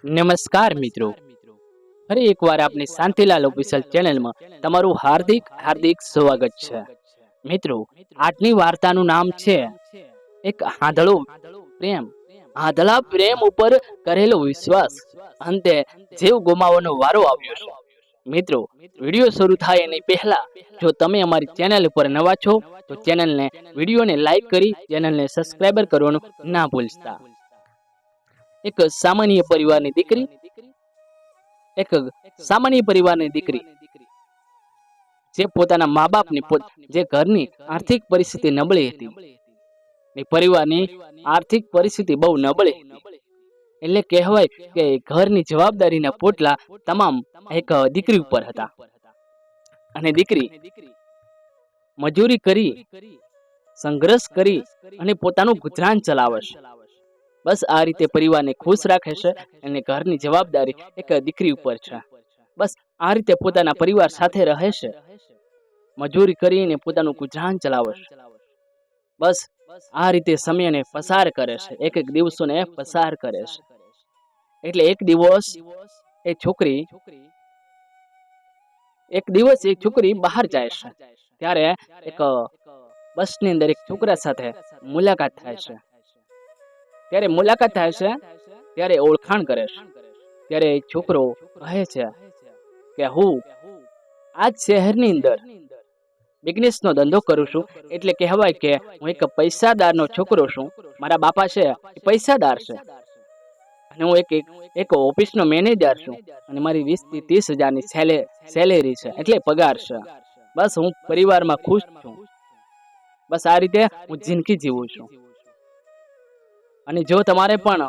નમસ્કાર મિત્રો, ફરી એકવાર આપની શાંતિલાલ ઓફિશિયલ ચેનલમાં તમારું હાર્દિક હાર્દિક સ્વાગત છે. મિત્રો, આજની વાર્તાનું નામ છે એક આંધળો પ્રેમ. આંધળા પ્રેમ ઉપર કરેલો વિશ્વાસ, અંતે જીવ ગુમાવવાનો વારો આવ્યો છે. મિત્રો, વિડીયો શરૂ થાય એની પહેલા જો તમે અમારી ચેનલ ઉપર નવા છો તો વિડીયોને લાઈક કરી ચેનલને સબસ્ક્રાઇબર કરવાનું ના ભૂલતા. એક સામાન્ય પરિવારની દીકરી એક સામાન્ય પરિવારની દીકરી જે પોતાના મા બાપની જે ઘરની આર્થિક પરિસ્થિતિ નબળી હતી, એ પરિવારની આર્થિક પરિસ્થિતિ બહુ નબળી હતી. એટલે કહેવાય કે ઘરની જવાબદારીના પોટલા તમામ એક દીકરી ઉપર હતા. અને દીકરી મજૂરી કરી, સંઘર્ષ કરી અને પોતાનું ગુજરાન ચલાવે છે. બસ આ રીતે પરિવારને ખુશ રાખે છે અને ઘરની જવાબદારી એક દીકરી ઉપર છે. બસ આ રીતે પોતાના પરિવાર સાથે રહે છે, મજૂરી કરીને પોતાનું ગુજરાન ચલાવે છે. બસ આ રીતે સમયને પસાર કરે છે, એક એક દિવસોને પસાર કરે છે. એટલે એક દિવસ એક છોકરી બહાર જાય છે. ત્યારે એક બસની અંદર એક છોકરા સાથે મુલાકાત થાય છે. ત્યારે ઓળખાણ કરે છે. ત્યારે છોકરો કહે છે કે હું આ શહેરની અંદર બિઝનેસનો ધંધો કરું છું. એટલે કહેવાય કે હું એક પૈસાદારનો છોકરો છું. મારા બાપા છે એ પૈસાદાર છે અને હું એક ઓફિસનો મેનેજર છું અને મારી 20 થી 30 હજારની સેલેરી છે, એટલે પગાર છે. બસ હું પરિવારમાં ખુશ છું. બસ આ રીતે હું જિંદગી જીવું છું. અને જો તમારે પણ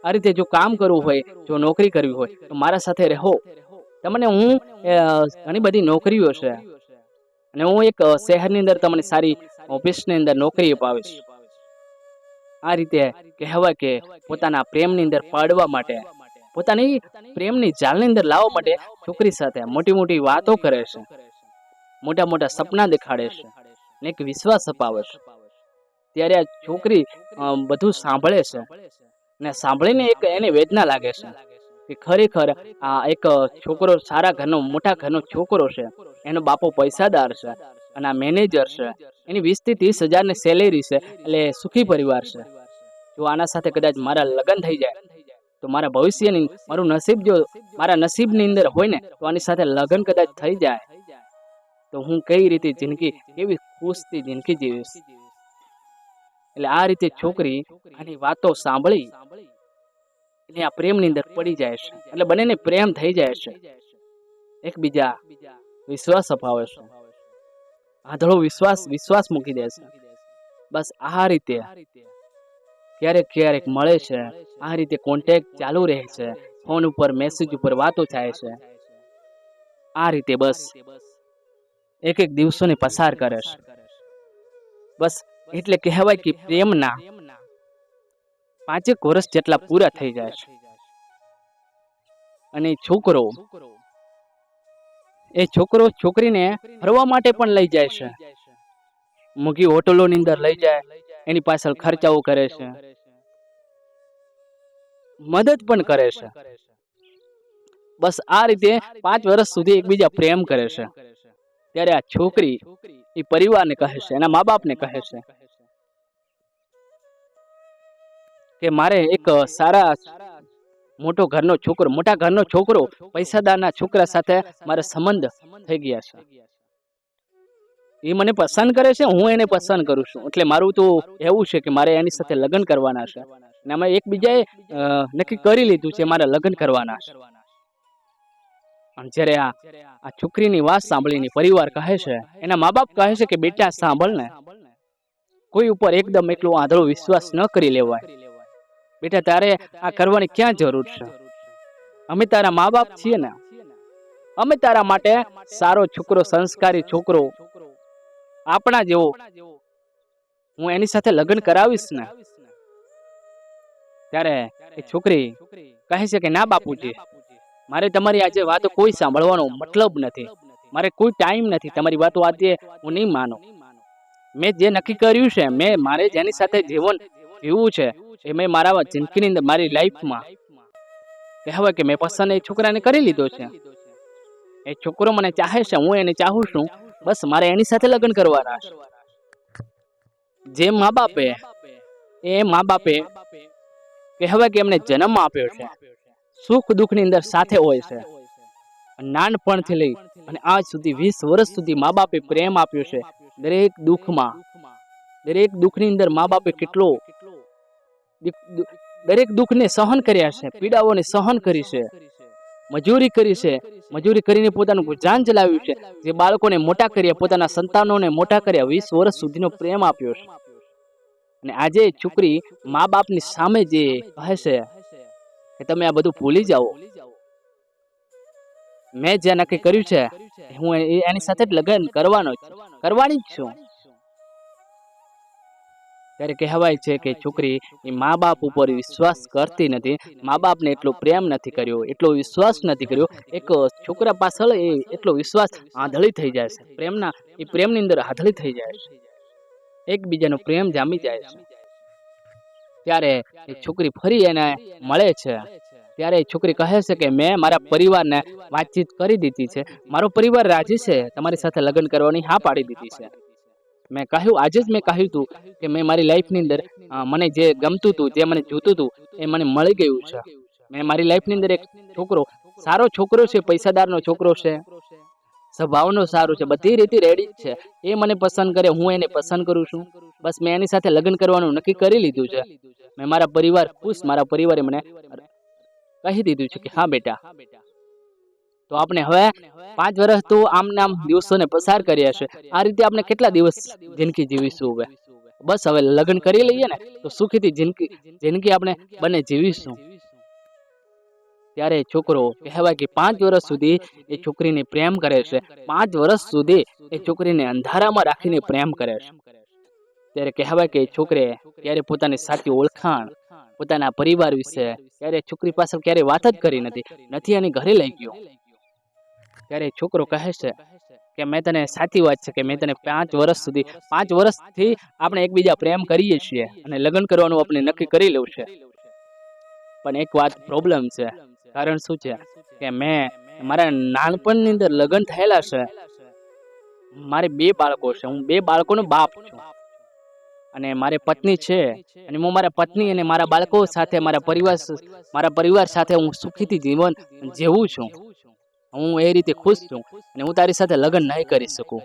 આ રીતે જો કામ કરવું હોય, જો નોકરી કરવી હોય તો મારા સાથે રહો. તમને હું ઘણી બધી નોકરીઓ છે અને હું એક શહેરની અંદર તમને સારી ઓફિસની અંદર નોકરી અપાવીશ. આ રીતે કહેવાય કે પોતાના પ્રેમની અંદર પાડવા માટે, પોતાની પ્રેમની જાળની અંદર લાવવા માટે છોકરી સાથે મોટી મોટી વાતો કરે છે, મોટા મોટા સપના દેખાડે છે અને એક વિશ્વાસ અપાવે છે. ત્યારે આ છોકરી બધું સાંભળે છે ને સાંભળીને એક એને વેદના લાગે છે કે ખરેખર આ એક છોકરો સારા ઘરનો, મોટા ઘરનો છોકરો છે, એનો બાપો પૈસાદાર છે અને આ મેનેજર છે, એની 20 થી 30 હજારની સેલેરી છે, એટલે સુખી પરિવાર છે. જો આના સાથે કદાચ મારા લગ્ન થઈ જાય તો મારા ભવિષ્યની, મારું નસીબ જો મારા નસીબની અંદર હોય ને તો આની સાથે લગ્ન કદાચ થઈ જાય તો હું કઈ રીતે જિંદગી, કેવી ખુશથી જિંદગી જીવીશ. એટલે આ રીતે છોકરી આની વાતો સાંભળી એટલે આ પ્રેમની અંદર પડી જાય છે. એટલે બંનેને પ્રેમ થઈ જાય છે, એકબીજા વિશ્વાસ અપાવે છે, આંધળો વિશ્વાસ મૂકી દે છે. બસ આ રીતે ક્યારેક મળે છે, આ રીતે કોન્ટેક્ટ ચાલુ રહે છે, ફોન ઉપર, મેસેજ ઉપર વાતો થાય છે. આ રીતે બસ એક એક દિવસોને પસાર કરે છે. બસ એટલે કહેવાય કે પ્રેમના 5 વર્ષ જેટલા પૂરા થઈ જાય છે. અને છોકરો છોકરીને ફરવા માટે પણ લઈ જાય છે, મોંઘી હોટલોની અંદર લઈ જાય, એની પાછળ ખર્ચાઓ કરે છે, મદદ પણ કરે છે. બસ આ રીતે 5 વર્ષ સુધી એકબીજા પ્રેમ કરે છે. ત્યારે આ છોકરી એ પરિવારને કહે છે, એના મા બાપને કહે છે કે મારે એક સારા મોટા ઘરનો છોકરો, પૈસાદારના છોકરા સાથે મારા સંબંધ થઈ ગયા છે. એ મને પસંદ કરે છે, હું એને પસંદ કરું છું. એટલે મારું તો એવું છે કે મારે એની સાથે લગ્ન કરવાના છે અને અમે એકબીજાએ નક્કી કરી લીધું છે મારે લગ્ન કરવાના છે. અને જ્યારે આ છોકરીની વાત સાંભળીને પરિવાર કહે છે, એના મા બાપ કહે છે કે બેટા સાંભળ ને, કોઈ ઉપર એકદમ એટલો આંધળો વિશ્વાસ ન કરી લેવાય. બેટા તારે આ કરવાની ક્યાં જરૂર છે? અમે તારા મા બાપ છીએ ને, અમે તારા માટે સારો છોકરો, સંસ્કારી છોકરો, આપણા જેવો, હું એની સાથે લગ્ન કરાવીશ ને. ત્યારે એ છોકરી કહે છે કે ના બાપુજી, મારે તમારી આજે વાતો કોઈ સાંભળવાનો મતલબ નથી, મારે કોઈ ટાઈમ નથી, તમારી વાતો આજે હું નહીં માનો. મેં જે નક્કી કર્યું છે, મારે જેની સાથે જીવન જીવવું છે, એ મેં મારા જિંદગીની અંદર, મારી લાઈફમાં કહેવાય કે મેં પસંદ એ છોકરાને કરી લીધો છે, એ છોકરો મને ચાહે છે, હું એને ચાહું છું, બસ મારે એની સાથે લગ્ન કરવાના છે. જે મા બાપે કહેવાય કે એમને જન્મ આપ્યો છે, સુખ દુઃખની અંદર સાથે હોય છે, નાનપણથી લઈ અને આજ સુધી 20 વર્ષ સુધી મા બાપે પ્રેમ આપ્યો છે. દરેક દુઃખની અંદર મા બાપે કેટલો દરેક દુઃખને સહન કર્યા છે, પીડાઓને સહન કરી છે, મજૂરી કરી છે, મજૂરી કરીને પોતાનું ગુજરાન ચલાવ્યું છે, જે બાળકોને મોટા કર્યા, પોતાના સંતાનોને મોટા કર્યા, 20 વર્ષ સુધીનો પ્રેમ આપ્યો છે. અને આજે છોકરી મા બાપની સામે જે કહે છે કે તમે આ બધું ભૂલી જાઓ, મેં જે નક્કી કર્યું છે હું એની સાથે જ લગ્ન કરવાની જ છું. ત્યારે કહેવાય છે કે છોકરી એ મા બાપ ઉપર વિશ્વાસ કરતી નથી, મા બાપને એટલો પ્રેમ નથી કર્યો, એટલો વિશ્વાસ નથી કર્યો. એક છોકરા પાછળ એ એટલો વિશ્વાસ આંધળી થઈ જાય છે, પ્રેમની અંદર આંધળી થઈ જાય છે, એકબીજાનો પ્રેમ જામી જાય છે. ત્યારે એ છોકરી ફરી એને મળે છે, ત્યારે એ છોકરી કહે છે કે મેં મારા પરિવારને વાતચીત કરી દીધી છે, મારો પરિવાર રાજી છે, તમારી સાથે લગ્ન કરવાની હા પાડી દીધી છે. મેં કહ્યું, આજે જ મેં કહ્યું હતું કે મેં મારી લાઈફની અંદર મને જે ગમતું હતું, જે મને જોતું હતું એ મને મળી ગયું છે. મેં મારી લાઈફની અંદર એક છોકરો, સારો છોકરો છે, પૈસાદારનો છોકરો છે, સ્વભાવનો સારો છે, બધી રીતે રેડી છે, એ મને પસંદ કરે, હું એને પસંદ કરું છું, બસ મેં એની સાથે લગ્ન કરવાનું નક્કી કરી લીધું છે. મેં મારા પરિવાર ખુશ, મારા પરિવારે મને કહી દીધું છે કે હા બેટા, તો આપણે હવે 5 વર્ષ તો આમ નામ દિવસોને પસાર કર્યા છે, આ રીતે આપણે કેટલા દિવસ જિંદગી જીવીશું? હવે બસ હવે લગ્ન કરી લઈએ ને તો સુખીથી જિંદગી આપણે બંને જીવીશું. ત્યારે છોકરો કહેવાય કે 5 વર્ષ સુધી એ છોકરીને પ્રેમ કરે છે, 5 વર્ષ સુધી એ છોકરીને અંધારામાં રાખીને પ્રેમ કરે છે. ત્યારે કહેવાય કે છોકરે ત્યારે પોતાની સાચી ઓળખાણ, પોતાના પરિવાર વિશે ત્યારે છોકરી પાસે ક્યારે વાત જ કરી નથી એની ઘરે લઈ ગયો. ત્યારે છોકરો કહે છે કે મેં તને, સાચી વાત છે કે મેં તને 5 વર્ષથી આપણે એકબીજા પ્રેમ કરીએ છીએ અને લગ્ન કરવાનું આપણે નક્કી કરી લેવું છે, પણ એક વાત પ્રોબ્લેમ છે. કારણ શું છે કે મેં મારા નાનપણની અંદર લગ્ન થયેલા છે, મારે 2 બાળકો છે, હું 2 બાળકોનો બાપ છું, અને મારી પત્ની છે, અને હું મારા પત્ની અને મારા બાળકો સાથે મારા પરિવાર સાથે હું સુખીથી જીવન જીવું છું. હું એ રીતે ખુશ છું અને હું તારી સાથે લગ્ન નહીં કરી શકું.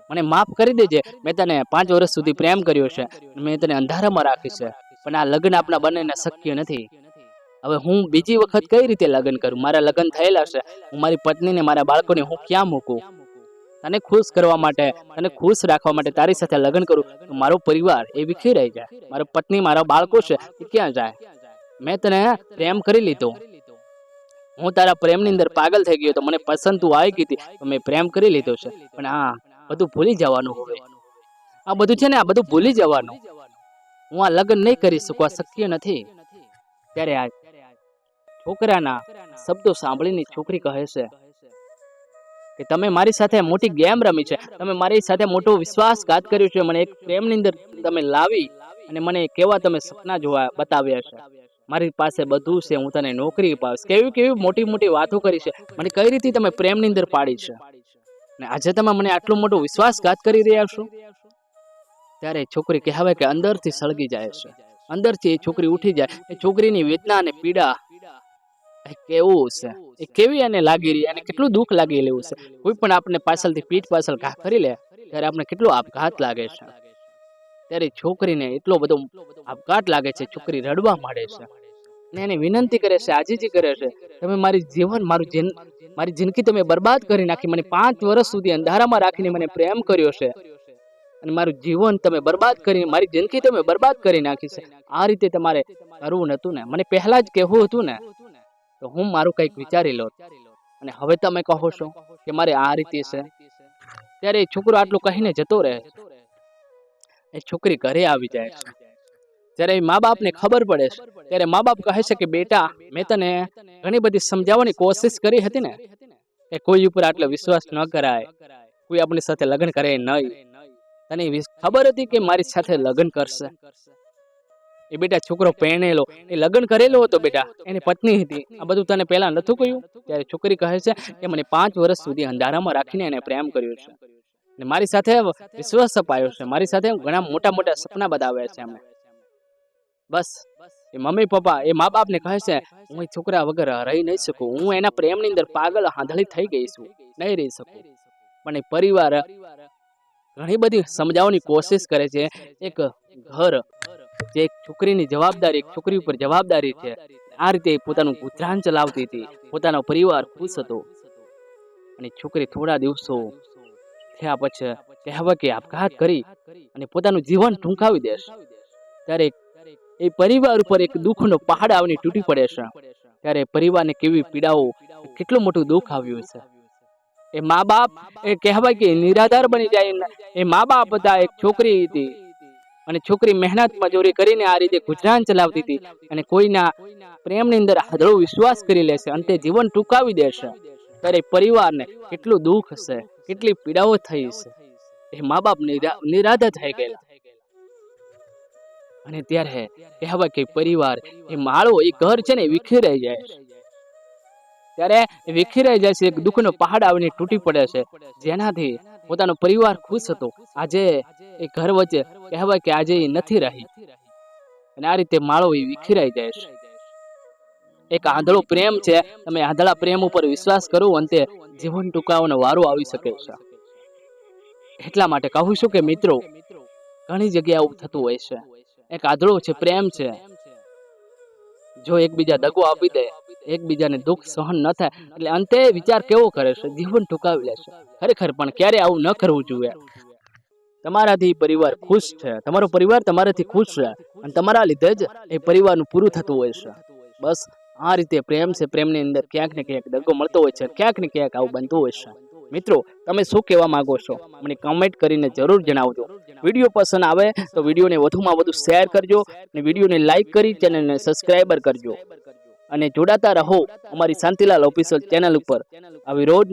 મને માફ કરી દેજે, મેં તને 5 વર્ષ સુધી પ્રેમ કર્યો છે, મેં તને અંધારામાં રાખી છે, પણ આ લગ્ન આપણા બંનેને શક્ય નથી. હવે હું બીજી વખત કઈ રીતે લગ્ન કરું? મારા લગ્ન થયેલા છે, હું મારી પત્નીને મારા બાળકોને હું ક્યાં મૂકું? તને ખુશ કરવા માટે, તને ખુશ રાખવા માટે તારી સાથે લગ્ન કરું તો મારો પરિવાર એ વિખેરાઈ જાય, મારો પત્ની, મારા બાળકો છે એ ક્યાં જાય? મેં તને પ્રેમ કરી લીધો, હું તારા પ્રેમની અંદર પાગલ થઈ ગયો, તો મને પસંદ તું આવી ગઈ હતી, તો મેં પ્રેમ કરી લીધો છે, પણ આ બધું ભૂલી જવાનું. હવે આ બધું છે ને, આ બધું ભૂલી જવાનું. હું આ લગ્ન નહીં કરી શકું, આ શક્ય નથી. ત્યારે આ છોકરાના શબ્દો સાંભળીને છોકરી કહે છે કે તમે મારી સાથે મોટી ગેમ રમી છે, તમે મારી સાથે મોટો વિશ્વાસઘાત કર્યો છે, મને એક પ્રેમની અંદર તમે લાવી અને મને કેવા તમે સપના જોવા બતાવ્યા છે, મારી પાસે બધું છે, હું તને નોકરી પાસ, કેવી મોટી મોટી વાતો કરી છે, મને કઈ રીતે તમે પ્રેમની અંદર પાડી છે, અને આજે તમે મને આટલો મોટો વિશ્વાસઘાત કરી રહ્યા છો. ત્યારે છોકરી કહેવાય કે અંદરથી સળગી જાય છે, અંદરથી એ છોકરી ઉઠી જાય. એ છોકરીની વેદના અને પીડા કેવું છે, એ કેવી એને લાગી રહી, અને કેટલું દુઃખ લાગી લેવું છે. કોઈ પણ આપણે પાછળથી પીઠ પાછળ ઘા કરી લે ત્યારે આપણે કેટલો આપઘાત લાગે છે. ત્યારે છોકરીને એટલો બધો આપઘાત લાગે છે, છોકરી રડવા માંડે છે અને એને વિનંતી કરે છે, આજીજી કરે છે, તમે મારી જિંદગી તમે બરબાદ કરી નાખી, મને 5 વર્ષ સુધી અંધારામાં રાખીને મને પ્રેમ કર્યો છે, અને મારું જીવન તમે બરબાદ કરી, મારી જિંદગી તમે બરબાદ કરી નાખી છે. આ રીતે તમારે કરવું નતું ને, મને પહેલા જ કહેવું હતું ને, તો હું મારું કંઈક વિચારી લો, અને હવે તમે કહો છો કે મારે આ રીતે છે. ત્યારે એ છોકરો આટલું કહીને જતો રહે, એ છોકરી ઘરે આવી જાય છે. જ્યારે મા બાપને ખબર પડે છે, ત્યારે મા બાપ કહે છે કે બેટા, મેં તને ઘણી બધી સમજાવવાની કોશિશ કરી હતી ને, કે કોઈ ઉપર આટલો વિશ્વાસ ન કરાય, કોઈ આપણી સાથે લગ્ન કરે નહીં. તને ખબર હતી કે મારી સાથે લગ્ન કરશે? એ બેટા છોકરો પરણેલો, એ લગ્ન કરેલો હતો બેટા, એની પત્ની હતી. આ બધું તને પહેલા નતું કહ્યું? ત્યારે છોકરી કહે છે કે મને 5 વર્ષ સુધી અંધારામાં રાખીને એને પ્રેમ કર્યો છે અને મારી સાથે વિશ્વાસ અપાયો છે, મારી સાથે ઘણા મોટા મોટા સપના બતાવ્યા છે એમને. બસ એ મમ્મી પપ્પા એ મા બાપને કહે છે હું એ છોકરા વગર રહી નહીં શકું, હું એના પ્રેમની અંદર પાગલ આંધળી થઈ ગઈ છું, નહીં રહી શકું. પણ એ પરિવાર ઘણી બધી સમજાવવાની કોશિશ કરે છે. એક ઘર જે એક છોકરીની જવાબદારી, એક છોકરી ઉપર જવાબદારી છે, આ રીતે પોતાનું ગુજરાન ચલાવતી હતી, પોતાનો પરિવાર ખુશ હતો. અને છોકરી થોડા દિવસો થયા પછી કહેવાય કે આપઘાત કરી અને પોતાનું જીવન ટૂંકાવી દેશે. ત્યારે એ પરિવાર ઉપર એક દુઃખનો પહાડ આવીને તૂટી પડે છે. ત્યારે પરિવારને કેવી પીડાઓ, કેટલું મોટું દુઃખ આવ્યું છે. એ મા બાપ એ કહેવાય કે નિરાધાર બની જાય. એ મા બાપ હતા, એક છોકરી હતી અને છોકરી મહેનત મજૂરી કરીને આ રીતે ગુજરાન ચલાવતી હતી અને કોઈના પ્રેમની અંદર આંધળો વિશ્વાસ કરી લેશે, અંતે જીવન ટૂંકાવી દેશે. ત્યારે પરિવારને કેટલું દુઃખ હશે, કેટલી પીડાઓ થઈ છે. એ મા બાપ નિરાધાર થઈ ગયેલા. અને ત્યારે કહેવાય કે પરિવાર એ માળો, એ ઘર છે ને વિખેરાઈ જાય છે. ત્યારે વિખેરાઈ જાય છે, એક દુઃખનો પહાડ આવીને તૂટી પડે છે, જેનાથી પોતાનો પરિવાર ખુશ હતો. આજે એ ઘર વચ્ચે કહેવાય કે આજે એ નથી રહી અને આ રીતે માળો એ વિખેરાઈ જાય છે. એક આંધળો પ્રેમ છે, તમે આંધળા પ્રેમ ઉપર વિશ્વાસ કરો, અંતે જીવન ટૂંકાવાનો વારો આવી શકે છે. એટલા માટે કહું છું કે મિત્રો, ઘણી જગ્યાએ આવું થતું હોય છે. એક આંધળો છે પ્રેમ છે, જો એકબીજા દગો આપી દે, એકબીજાને દુઃખ સહન ન થાય એટલે અંતે વિચાર કેવો કરે છે, જીવન ટૂંકાવી લે છે. ખરેખર પણ ક્યારે આવું ન કરવું જોઈએ. તમારાથી પરિવાર ખુશ છે, તમારો પરિવાર તમારાથી ખુશ છે અને તમારા લીધે જ એ પરિવારનું પૂરું થતું હોય છે. બસ આ રીતે પ્રેમ છે, પ્રેમની અંદર ક્યાંક ને ક્યાંક દગો મળતો હોય છે, ક્યાંક ને ક્યાંક આવું બનતું હોય છે. મિત્રો, તમે શું કહેવા માંગો છો મને કમેન્ટ કરીને જરૂર જણાવજો. વિડીયો પસંદ આવે તો વિડીયોને વધુમાં વધુ શેર કરજો અને વિડીયોને લાઈક કરી ચેનલને સબસ્ક્રાઈબર કરજો અને જોડાતા રહો અમારી શાંતિલાલ ઓફિશિયલ ચેનલ ઉપર. આવી રોજ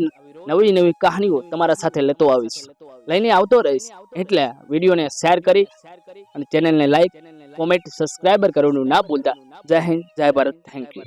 નવી નવી કહાનીઓ તમારા સાથે લઈને આવતો રહીશ. એટલે વિડીયોને શેર કરી અને ચેનલને લાઈક, કોમેન્ટ, સબસ્ક્રાઈબર કરવાનું ના ભૂલતા. જય હિન્દ, જય ભારત, થેન્ક યુ.